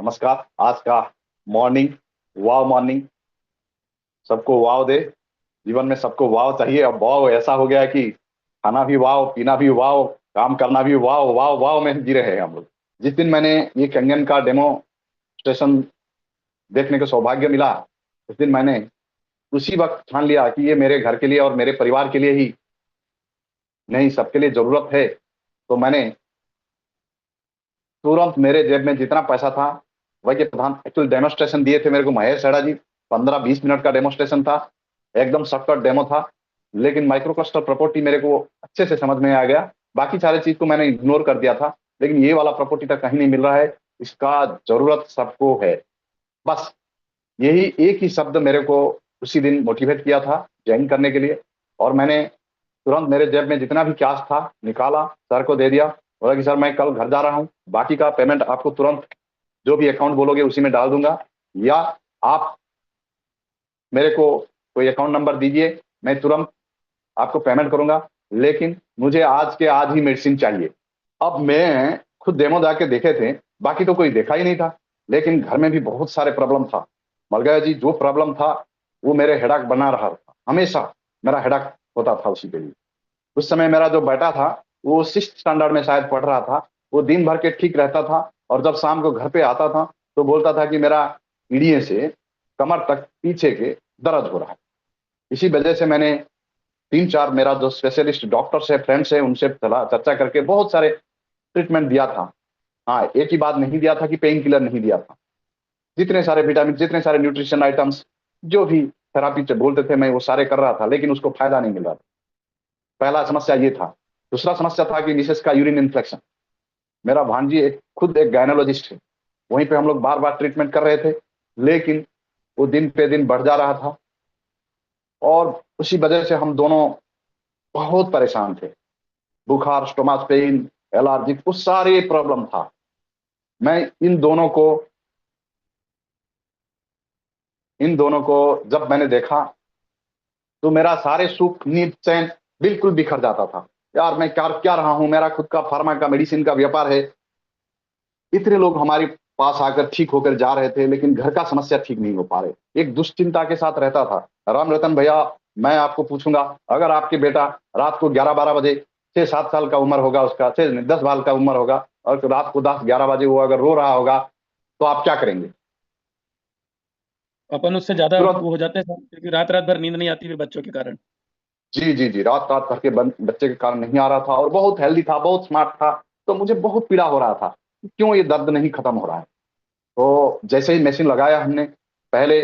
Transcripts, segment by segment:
नमस्कार। आज का मॉर्निंग, वाव मॉर्निंग, सबको वाव दे। जीवन में सबको वाव चाहिए। अब वाव ऐसा हो गया है कि खाना भी वाव, पीना भी वाव, काम करना भी वाव वाव वाव में जी रहे हैं हम लोग। जिस दिन मैंने ये कंगन का डेमोस्ट्रेशन देखने का सौभाग्य मिला, उस दिन मैंने उसी वक्त ठान लिया कि ये मेरे घर के लिए और मेरे परिवार के लिए ही नहीं, सबके लिए जरूरत है। तो मैंने तुरंत मेरे जेब में जितना पैसा था, वही के प्रधान एक्चुअल डेमोस्ट्रेशन दिए थे मेरे को महेश हेड़ा जी। 15-20 मिनट का डेमोस्ट्रेशन था, एकदम शॉर्टकट डेमो था। लेकिन माइक्रो क्लस्टर प्रॉपर्टी मेरे को अच्छे से समझ में आ गया। बाकी सारे चीज को मैंने इग्नोर कर दिया था, लेकिन ये वाला प्रॉपर्टी तक कहीं नहीं मिल रहा है। इसका जरूरत सबको है। बस यही एक ही शब्द मेरे को उसी दिन मोटिवेट किया था ज्वाइन करने के लिए। और मैंने तुरंत मेरे जेब में जितना भी कैश था निकाला, सर को दे दिया। बोला कि सर मैं कल घर जा रहा हूँ, बाकी का पेमेंट आपको तुरंत जो भी अकाउंट बोलोगे उसी में डाल दूंगा, या आप मेरे को कोई अकाउंट नंबर दीजिए, मैं तुरंत आपको पेमेंट करूंगा। लेकिन मुझे आज के आज ही मेडिसिन चाहिए। अब मैं खुद डेमो जाके देखे थे, बाकी तो कोई देखा ही नहीं था। लेकिन घर में भी बहुत सारे प्रॉब्लम था। मलगया जी, जो प्रॉब्लम था वो मेरे हेडाक बना रहा था। हमेशा मेरा हेडाक होता था उसी के लिए। उस समय मेरा जो बेटा था, वो 6th स्टैंडर्ड में शायद पढ़ रहा था। वो दिन भर के ठीक रहता था, और जब शाम को घर पे आता था तो बोलता था कि मेरा पीढ़िए से कमर तक पीछे के दर्द हो रहा है। इसी वजह से मैंने 3-4 मेरा जो स्पेशलिस्ट डॉक्टर्स है, फ्रेंड्स है, उनसे सलाह चर्चा करके बहुत सारे ट्रीटमेंट दिया था। हाँ, एक ही बात नहीं दिया था कि पेन किलर नहीं दिया था। जितने सारे विटामिन, जितने सारे न्यूट्रिशन आइटम्स, जो भी थेरापी बोलते थे, मैं वो सारे कर रहा था, लेकिन उसको फायदा नहीं मिल रहा था। पहला समस्या ये था। दूसरा समस्या था कि मिसेस का यूरिन इन्फेक्शन। मेरा भांजी खुद एक गायनोलॉजिस्ट है। वहीं पे हम लोग बार बार ट्रीटमेंट कर रहे थे, लेकिन वो दिन पे दिन बढ़ जा रहा था। और उसी वजह से हम दोनों बहुत परेशान थे। बुखार, स्टोमक पेन, एलर्जी, वो सारे प्रॉब्लम था। मैं इन दोनों को जब मैंने देखा, तो मेरा सारे सुख, नींद, चैन बिल्कुल बिखर जाता था। यार मैं कर क्या रहा हूं? मेरा खुद का फार्मा का, मेडिसिन का व्यापार है। इतने लोग हमारे पास आकर ठीक होकर जा रहे थे, लेकिन घर का समस्या ठीक नहीं हो पा रहे। एक दुश्चिंता के साथ रहता था। राम रतन भैया, मैं आपको पूछूंगा, अगर आपके बेटा रात को 11-12 बजे, 6-7 साल का उम्र होगा उसका, 10 साल का उम्र होगा, और रात को 10-11 बजे वो अगर रो रहा होगा, तो आप क्या करेंगे? अपन उससे ज्यादा तुरंत। वो हो जाते हैं सर, क्योंकि रात रात भर नींद नहीं आती फिर बच्चों के कारण। जी जी जी, रात रात भर के बच्चे के कारण नहीं आ रहा था, और बहुत हेल्दी था, बहुत स्मार्ट था। तो मुझे बहुत पीड़ा हो रहा था कि क्यों ये दर्द नहीं खत्म हो रहा है। तो जैसे ही मशीन लगाया हमने, पहले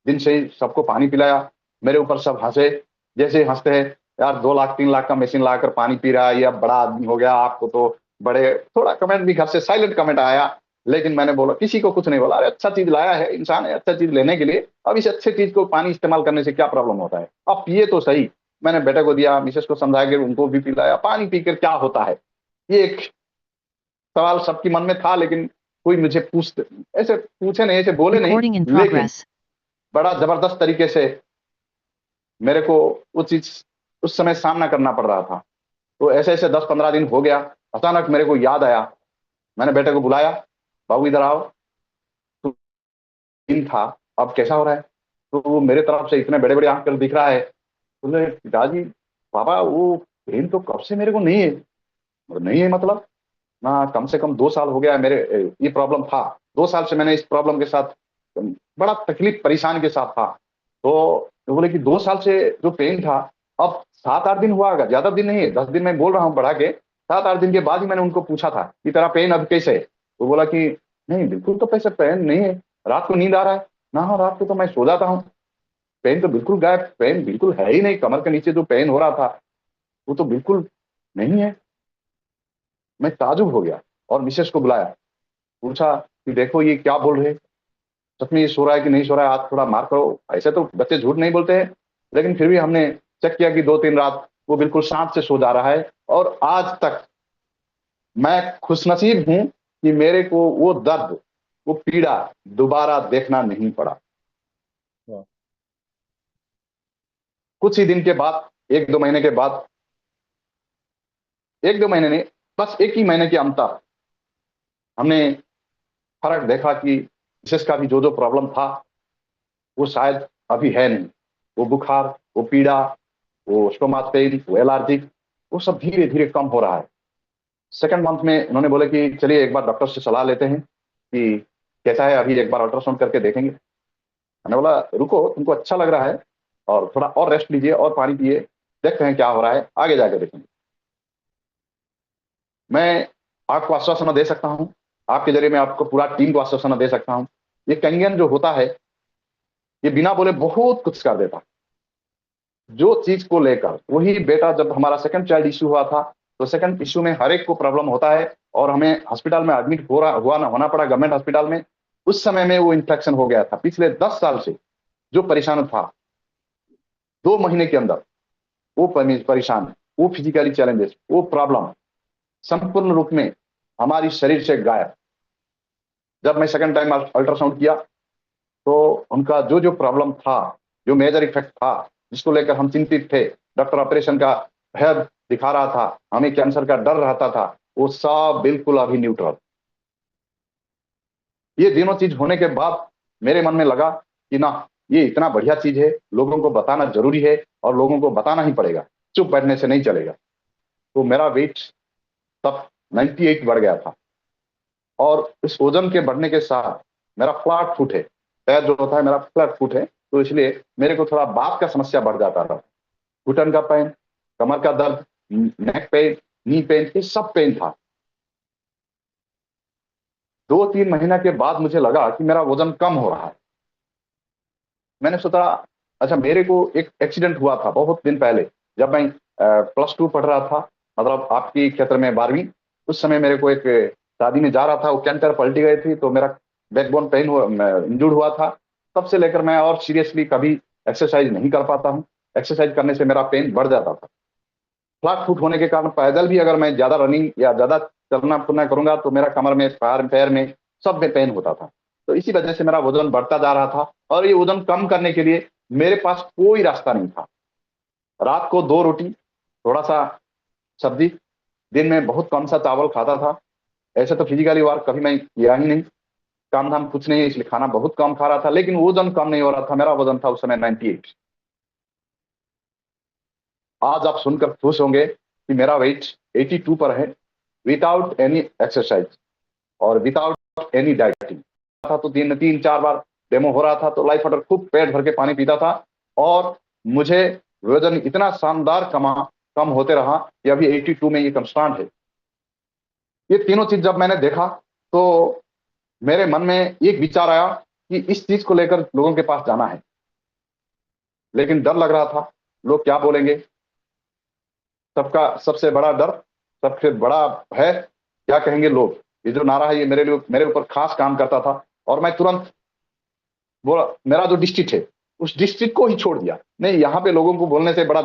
दिन से ही सबको पानी पिलाया। मेरे ऊपर सब हंसे, जैसे ही हंसते हैं, यार 2 लाख 3 लाख का मशीन लाकर पानी पी रहा है, ये अब बड़ा आदमी हो गया, आपको तो बड़े। थोड़ा कमेंट भी घर से साइलेंट कमेंट आया, लेकिन मैंने बोला, किसी को कुछ नहीं बोला। अरे अच्छा चीज लाया है, इंसान है, अच्छा चीज लेने के लिए। अब इस अच्छे चीज को पानी इस्तेमाल करने से क्या प्रॉब्लम होता है? अब पिए तो सही। मैंने बेटे को दिया, मिसेस को समझा के उनको भी पिलाया। पानी पीकर क्या होता है? ये एक सवाल सबके मन में था, लेकिन कोई मुझे ऐसे पूछे नहीं, ऐसे बोले नहीं। Recording in लेकिन progress. बड़ा जबरदस्त तरीके से मेरे को वो चीज उस समय सामना करना पड़ रहा था। तो ऐसे ऐसे 10-15 दिन हो गया। अचानक मेरे को याद आया, मैंने बेटे को बुलाया, बाबू इधर आओ। तो दिन था, अब कैसा हो रहा है? तो वो मेरे तरफ से इतने बड़े बड़े आंख कर दिख रहा है। बोले, पिताजी, पापा, वो पेन तो कब से मेरे को नहीं है। बोले, नहीं है मतलब? ना, कम से कम 2 साल हो गया है मेरे, ये प्रॉब्लम था। 2 साल से मैंने इस प्रॉब्लम के साथ बड़ा तकलीफ परेशान के साथ था। तो बोले कि 2 साल से जो पेन था, अब 7-8 दिन हुआ होगा, ज्यादा दिन नहीं है, 10 दिन मैं बोल रहा हूँ बढ़ा के। 7-8 दिन के बाद ही मैंने उनको पूछा था कि तेरा पेन अब कैसे है? तो बोला कि नहीं, बिल्कुल तो पैसे पेन नहीं है। रात को नींद आ रहा है ना? हाँ, रात को तो मैं सो जाता हूँ। पेन तो बिल्कुल गायब, पेन बिल्कुल है ही नहीं। कमर के नीचे जो पेन हो रहा था, वो तो बिल्कुल नहीं है। मैं ताजुब हो गया, और मिसेस को बुलाया, पूछा कि देखो ये क्या बोल रहे, सच में ये सो रहा है कि नहीं सो रहा है? आज थोड़ा मार करो। ऐसे तो बच्चे झूठ नहीं बोलते हैं। लेकिन फिर भी हमने चेक किया कि 2-3 रात वो बिल्कुल शांत से सो जा रहा है। और आज तक मैं खुशनसीब हूं कि मेरे को वो दर्द, वो पीड़ा दोबारा देखना नहीं पड़ा। वाह। कुछ ही दिन के बाद, 1-2 महीने के बाद, 1-2 महीने नहीं, बस 1 ही महीने के अंतर, हमने फर्क देखा कि विशेष का भी जो प्रॉब्लम था वो शायद अभी है नहीं। वो बुखार, वो पीड़ा, वो स्टोमक पेन, वो एलर्जिक, वो सब धीरे धीरे कम हो रहा है। सेकंड मंथ में उन्होंने बोले कि चलिए एक बार डॉक्टर से सलाह लेते हैं कि कैसा है, अभी एक बार अल्ट्रासाउंड करके देखेंगे। मैंने बोला रुको, तुमको अच्छा लग रहा है और थोड़ा और रेस्ट लीजिए और पानी पिए, देखते हैं क्या हो रहा है, आगे जाके देखेंगे। मैं आपको आश्वासन दे सकता हूं, आपके जरिए मैं आपको पूरा टीम को आश्वासन दे सकता हूं, ये कैंगन जो होता है ये बिना बोले बहुत कुछ कर देता। जो चीज को लेकर वही बेटा, जब हमारा सेकंड चाइल्ड इश्यू हुआ था तो सेकंड इश्यू में हर एक को प्रॉब्लम होता है और हमें हॉस्पिटल में एडमिट होना पड़ा, गवर्नमेंट हॉस्पिटल में। उस समय में वो इन्फेक्शन हो गया था। पिछले 10 साल से जो परेशान था, 2 महीने के अंदर वो परेशान, वो फिजिकली चैलेंजेस, वो प्रॉब्लम संपूर्ण रूप में हमारी शरीर से गायब। जब मैं सेकंड टाइम अल्ट्रासाउंड किया तो उनका जो जो प्रॉब्लम था, जो मेजर इफेक्ट था, जिसको लेकर हम चिंतित थे, डॉक्टर ऑपरेशन का भय दिखा रहा था, हमें कैंसर का डर रहता था, वो सब बिल्कुल अभी न्यूट्रल। ये दोनों चीज होने के बाद मेरे मन में लगा कि ना, ये इतना बढ़िया चीज है, लोगों को बताना जरूरी है और लोगों को बताना ही पड़ेगा, चुप बैठने से नहीं चलेगा। तो मेरा वेट तब 98 बढ़ गया था और इस वजन के बढ़ने के साथ मेरा फ्लैट फुट है, पैर जो होता है मेरा फ्लैट फुट है, तो इसलिए मेरे को थोड़ा बात का समस्या बढ़ जाता था। घुटन का पेन, कमर का दर्द, नेक पेन, नी पेन, ये सब पेन था। 2-3 महीना के बाद मुझे लगा कि मेरा वजन कम हो रहा है। मैंने सोचा अच्छा, मेरे को एक एक्सीडेंट हुआ था बहुत दिन पहले, जब मैं +2 पढ़ रहा था, मतलब आपकी क्षेत्र में 12वीं। उस समय मेरे को एक शादी में जा रहा था, वो कैंटर पलटी गई थी तो मेरा बैकबोन पेन हुआ, इंजूर्ड हुआ था। तब से लेकर मैं और सीरियसली कभी एक्सरसाइज नहीं कर पाता हूँ। एक्सरसाइज करने से मेरा पेन बढ़ जाता था। फ्लैट फुट होने के कारण पैदल भी अगर मैं ज्यादा रनिंग या ज्यादा चलना फिरना करूंगा तो मेरा कमर में, पैर में, सब में पेन होता था। तो इसी वजह से मेरा वजन बढ़ता जा रहा था और ये वजन कम करने के लिए मेरे पास कोई रास्ता नहीं था। रात को 2 रोटी, थोड़ा सा सब्जी, दिन में बहुत कम सा चावल खाता था। ऐसे तो फिजिकली वर्क कभी मैं किया ही नहीं, काम धाम कुछ नहीं, इसलिए खाना बहुत कम खा रहा था, लेकिन वजन कम नहीं हो रहा था। मेरा वजन था उस समय 98। आज आप सुनकर खुश होंगे कि मेरा वेट 82 पर है, विदाउट एनी एक्सरसाइज और विदाउट एनी डाइटिंग था। तो दिन में 3-4 बार डेमो हो रहा था तो लाइफ वाटर खूब पेट भर के पानी पीता था और मुझे वजन इतना शानदार कम होते रहा कि अभी 82 में ये कंस्टेंट है। ये तीनों चीज जब मैंने देखा तो मेरे मन में एक विचार आया कि इस चीज को लेकर लोगों के पास जाना है, लेकिन डर लग रहा था, लोग क्या बोलेंगे। सबका सबसे बड़ा डर, सबसे बड़ा भय, क्या कहेंगे लोग। ये जो नारा है ये मेरे लिए, मेरे ऊपर खास काम करता था और मैं तुरंत बोला, मेरा जो डिस्ट्रिक्ट है उस डिस्ट्रिक्ट को ही छोड़ दिया। नहीं, यहाँ पे लोगों को बोलने से बड़ा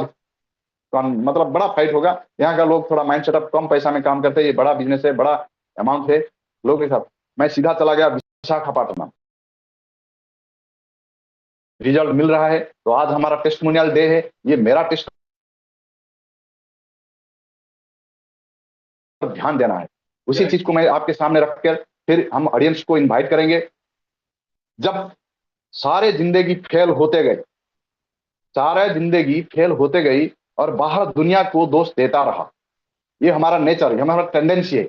मतलब बड़ा फाइट होगा। यहाँ का लोग थोड़ा माइंड सेटअप, कम पैसा में काम करते हैं, ये बड़ा बिजनेस है, बड़ा अमाउंट है लोगों के साथ। मैं सीधा चला गया विशाखापट्टनम। रिजल्ट मिल रहा है तो आज हमारा टेस्टिमोनियल डे है, ये मेरा टेस्ट, ध्यान देना है। उसी चीज को मैं आपके सामने रखकर फिर हम ऑडियंस को इनवाइट करेंगे। जब सारे जिंदगी फेल होते गए, सारे जिंदगी फेल होते गई और बाहर दुनिया को दोष देता रहा, ये हमारा नेचर, ये हमारा टेंडेंसी है।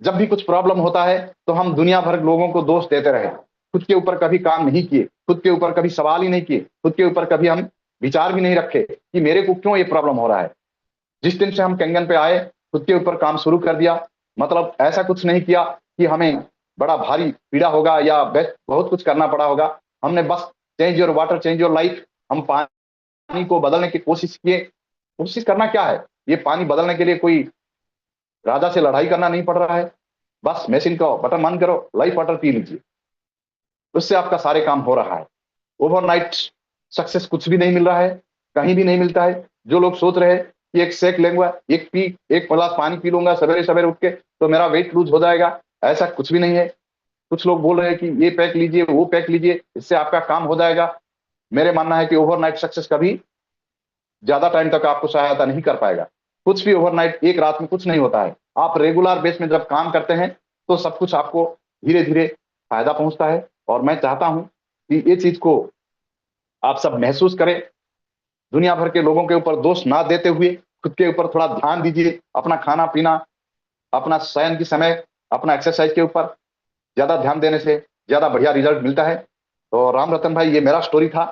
जब भी कुछ प्रॉब्लम होता है तो हम दुनिया भर लोगों को दोष देते रहे, खुद के ऊपर कभी काम नहीं किए, खुद के ऊपर कभी सवाल ही नहीं किए, खुद के ऊपर कभी हम विचार भी नहीं रखे कि मेरे को क्यों ये प्रॉब्लम हो रहा है। जिस दिन से हम कैंगन पे आए, खुद के ऊपर काम शुरू कर दिया। मतलब ऐसा कुछ नहीं किया कि हमें बड़ा भारी पीड़ा होगा या बहुत कुछ करना पड़ा होगा। हमने बस change your water change your life, हम पानी को बदलने की कोशिश किए। कोशिश करना क्या है, ये पानी बदलने के लिए कोई राजा से लड़ाई करना नहीं पड़ रहा है। बस मशीन का बटन बंद करो, लाइफ वाटर पी लीजिए, उससे आपका सारे काम हो रहा है। ओवरनाइट सक्सेस कुछ भी नहीं मिल रहा है, कहीं भी नहीं मिलता है। जो लोग सोच रहे हैं कि एक शेक लेंगे, एक गिलास पानी पी लूंगा सवेरे सवेरे उठ के तो मेरा वेट लूज हो जाएगा, ऐसा कुछ भी नहीं है। कुछ लोग बोल रहे हैं कि ये पैक लीजिए, वो पैक लीजिए, इससे आपका काम हो जाएगा। मेरे मानना है कि ओवरनाइट सक्सेस कभी ज्यादा टाइम तक आपको सहायता नहीं कर पाएगा। कुछ भी ओवरनाइट, एक रात में कुछ नहीं होता है। आप रेगुलर बेस में जब काम करते हैं तो सब कुछ आपको धीरे धीरे फायदा पहुंचता है। और मैं चाहता हूं कि ये चीज को आप सब महसूस करें, दुनिया भर के लोगों के ऊपर दोष ना देते हुए खुद के ऊपर थोड़ा ध्यान दीजिए, अपना खाना पीना, अपना शयन की समय, अपना एक्सरसाइज के ऊपर ज्यादा ध्यान देने से ज्यादा बढ़िया रिजल्ट मिलता है। तो राम रतन भाई, ये मेरा स्टोरी था।